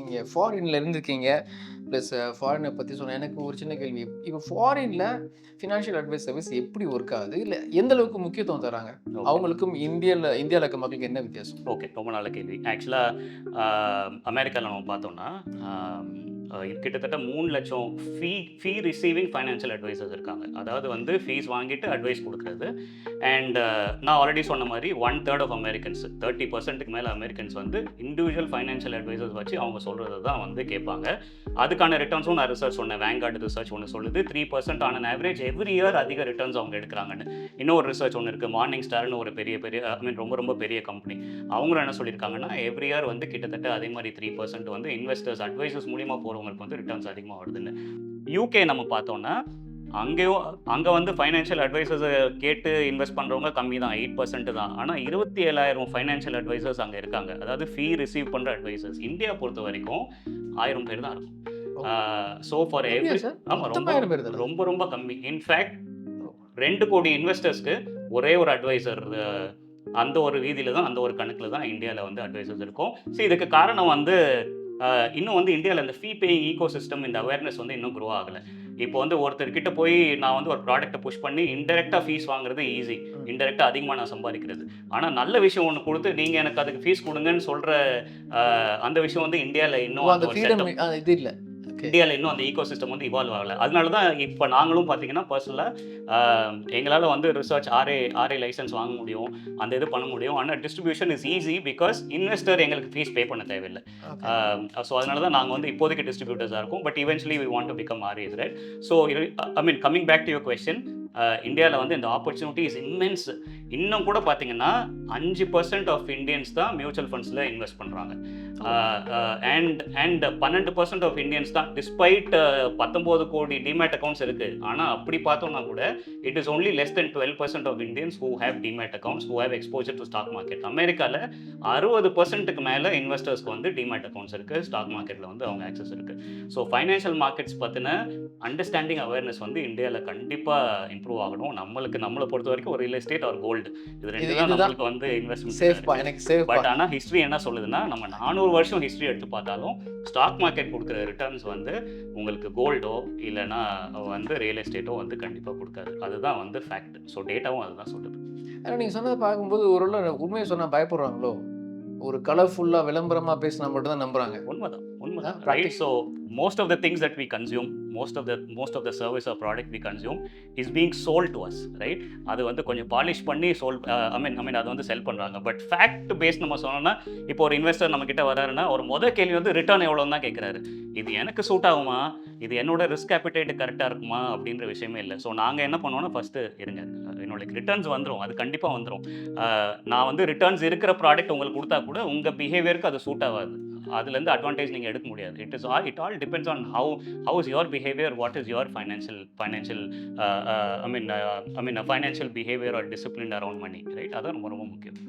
நீங்கள் ஃபாரின்ல இருந்திருக்கீங்க. ப்ளஸ் ஃபாரினை பற்றி சொன்ன எனக்கு ஒரு சின்ன கேள்வி. இப்போ ஃபாரின்ல ஃபினான்ஷியல் அட்வைஸ் சர்வீஸ் எப்படி ஒர்க் ஆகுது? இல்லை எந்த அளவுக்கு முக்கியத்துவம் தராங்க? ஓகே. அவங்களுக்கும் இந்தியாவில் இருக்க மக்களுக்கு என்ன வித்தியாசம்? ஓகே. ரொம்ப நல்ல கேள்வி. ஆக்சுவலா அமெரிக்கால நம்ம பார்த்தோம்னா, கிட்டத்தட்ட 3,00,000 ஃபீ ரிசீவிங் ஃபைனான்ஷியல் அட்வைசர்ஸ் இருக்காங்க. அதாவது வந்து ஃபீஸ் வாங்கிட்டு அட்வைஸ் குடுக்குறது. அண்ட் நான் ஆல்ரெடி சொன்ன மாரி 1/3 ஆஃப் அமெரிக்கன்ஸ் 30%க்கு மேல அமெரிக்கன்ஸ் வந்து இண்டிவிஜுவல் ஃபைனான்ஷியல் அட்வைசர்ஸ் வச்சு அவங்க சொல்றத தான் வந்து கேட்பாங்க. அதுக்கான ரிட்டர்ன்ஸும் நான் ரிசர்ச் சொன்னேன். வேங்கார்ட் ரிசர்ச் ஒண்ணு சொல்லுது. 3% on an average every year அதிக ரிட்டர்ன்ஸ் அவங்க எடுக்குறாங்கன்னு. இன்னொரு ரிசர்ச் ஒண்ணு இருக்கு. மார்னிங் ஸ்டார்னு ஒரு பெரிய ரொம்ப ரொம்ப பெரிய கம்பெனி. அவங்களும் என்ன சொல்லியிருக்காங்கன்னா, எவ்ரி இயர் வந்து கிட்டத்தட்ட அதே மாரி 3% வந்து இன்வெஸ்டர்ஸ் அட்வைசர்ஸ் மூலியமா போறவங்களுக்கு வந்து ரிட்டர்ன்ஸ் அதிகமா வருதுன்னு. யுகே நம்ம பார்த்தோம்னா, அங்க வந்து ஃபைனான்ஷியல் அட்வைசர்ஸ கேட்டு இன்வெஸ்ட் பண்றவங்க கம்மி தான். 8% தான். ஆனா 27,000 ஃபைனான்ஷியல் அட்வைசர்ஸ் அங்க இருக்காங்க. அதாவது ஃபீ ரிசீவ் பண்ற அட்வைசர்ஸ். இந்தியா பொறுத்தவரைக்கும் 1000 பேர் தான் இருக்கும். ஓ, ஸோ ஃபார் அப்படியா எவ்ரி சார்? ஆமா மொத்தமா 1000 பேர் தானா? ரொம்ப ரொம்ப கம்மி. இன்ஃபாக்ட் 2,00,00,000 இன்வெஸ்டர்ஸ்க்கு ஒரே ஒரு அட்வைசர் அந்த ஒரு வீதியில தான், அந்த ஒரு கணக்குல தான் இந்தியால வந்து அட்வைசர்ஸ் இருக்கும். ஸோ இதுக்கு காரணம் வந்து இன்னும் வந்து இந்தியால இந்த ஃபீ பேயிங் ஈகோசிஸ்டம் இந்த அவேர்னஸ் வந்து இன்னும் குரோ ஆகல. இப்போ வந்து ஒருத்தர்கிட்ட போய் நான் வந்து ஒரு ப்ராடக்ட்ட புஷ் பண்ணி இன்டைரக்ட்டா ஃபீஸ் வாங்குறது ஈஸி. இன்டைரக்ட்டா அதிகமா நான் சம்பாதிக்கிறது. ஆனா நல்ல விஷயம் ஒண்ணு குடுத்து நீங்க எனக்கு அதுக்கு ஃபீஸ் குடுங்கன்னு சொல்ற அந்த விஷயம் வந்து இந்தியால ஓ, இன்னும் அந்த அந்த ஒரு ஃப்ரீடம் செட்டப் இது இல்ல. ஓகே. இந்தியால இன்னும் அந்த ஈகோசிஸ்டம் வந்து இவால்வ் ஆகல. அதனால தான் இப்ப நாங்களும் பார்த்தீங்கன்னா, பர்சனலா அ எங்களால வந்து ரிசர்ச் ஆர்ஏ லைசென்ஸ் வாங்க முடியும். அந்த இது பண்ண முடியும். ஆனா distribution is easy because investor எங்களுக்கு ஃபீஸ் பே பண்ண தேவையில்ல. ஓகே. ஸோ அதனால தான் நாங்க வந்து இப்போதைக்கு டிஸ்ட்ரிபியூட்டர்ஸா இருக்கோம். But eventually we want to become ஆர்ஏஸ் right. So I mean coming back to your question இந்தியால வந்து இந்த ஆப்பர்ச்சுனிட்டி இஸ் இம்மென்ஸ். இன்னும் கூட பார்த்தீங்கன்னா, 5% ஆஃப் இந்தியன்ஸ் தான் மியூச்சுவல் ஃபண்ட்ஸ்ல இன்வெஸ்ட் பண்றாங்க. அண்ட் 12% ஆஃப் இந்தியன்ஸ் தான் டிஸ்பைட் 19 கோடி டிமேட் அக்கவுண்ட்ஸ் இருக்கு. ஆனா அப்படி பார்த்தோம்னா கூட it is only less than 12% of Indians who have demat accounts who have exposure to stock market. அமெரிக்கால 60%க்கு மேல இன்வெஸ்டர்ஸ்க்கு வந்து டிமேட் அக்கவுண்ட்ஸ் இருக்கு. ஸ்டாக் மார்க்கெட்ல வந்து அவங்க ஆக்சஸ் இருக்கு. ஸோ ஃபைனான்ஷியல் மார்க்கெட்ஸ் பத்தின அண்டர்ஸ்டாண்டிங் அவேர்னஸ் வந்து இந்தியால கண்டிப்பா இம்ப்ரூவ் ஆகணும். நம்மள பொறுத்தவரைக்கும் ஒரு ரியல் எஸ்டேட் ஆர் கோல்டு. இது 2 தான் இதுதான் நம்மளுக்கு வந்து இன்வெஸ்ட்மெண்ட்ஸ்ல சேஃப்ப்பா. இருக்கு. எனக்கு சேஃப்ப்பா. பட் ஆனா ஹிஸ்டரி என்ன சொல்லுதுன்னா, நம்ம 400 வருஷம் ஹிஸ்டரி எடுத்து பார்த்தாலும், ஸ்டாக் மார்க்கெட் குடுக்குற ரிட்டர்ன்ஸ் வந்து உங்களுக்கு கோல்டோ, இல்லன்னா வந்து ரியல் எஸ்டேட்டோ வந்து கண்டிப்பா குடுக்காது. அதுதான் வந்து ஃபேக்ட். ஸோ டேட்டாவும் அதுதான் சொல்லுது. ஆனா நீங்க சொன்னத பார்க்கும்போது ஒரு வேள உண்மைய சொன்னா பயப்படுறாங்களோ? ஒரு கலர்ஃபுல்லா விளம்பரமா பேசினா மட்டும் தான் நம்புறாங்க. உண்மதான். Right. Practice. So most of the things that we consume, most of the service or product we consume is being sold to us right. அது வந்து கொஞ்சம் பாலிஷ் பண்ணி ஐ மீன் அத வந்து செல் பண்றாங்க. பட் ஃபேக்ட் பேஸ் நம்ம சொன்னோம்னா, இப்போ ஒரு இன்வெஸ்டர் நம்ம கிட்ட வராருன்னா, ஒரு கேள்வி வந்து ரிட்டர்ன் எவ்வளோன்னு தான் கேட்கிறாரு. இது எனக்கு சூட் ஆகுமா? இது என்னோட ரிஸ்க் அப்பிடைட் கரெக்ட்டா இருக்குமா? அப்படின்ற விஷயமே இல்ல. ஸோ நாங்க என்ன பண்ணுவோம்னா, ஃபர்ஸ்ட்டு இருங்க. என்னோட ரிட்டர்ன்ஸ் வந்துரும். அது கண்டிப்பா வந்துரும். நான் வந்து ரிட்டர்ன்ஸ் இருக்கிற ப்ராடக்ட் உங்களுக்கு குடுத்தா கூட உங்க பிஹேவியருக்கு அது சூட் ஆவாது. அதுலேருந்து அட்வான்டேஜ் நீங்க எடுக்க முடியாது. It all depends on how is your behaviour, what is your financial I mean financial behaviour R discipline around money right. அதான் ரொம்ப ரொம்ப முக்கியம்.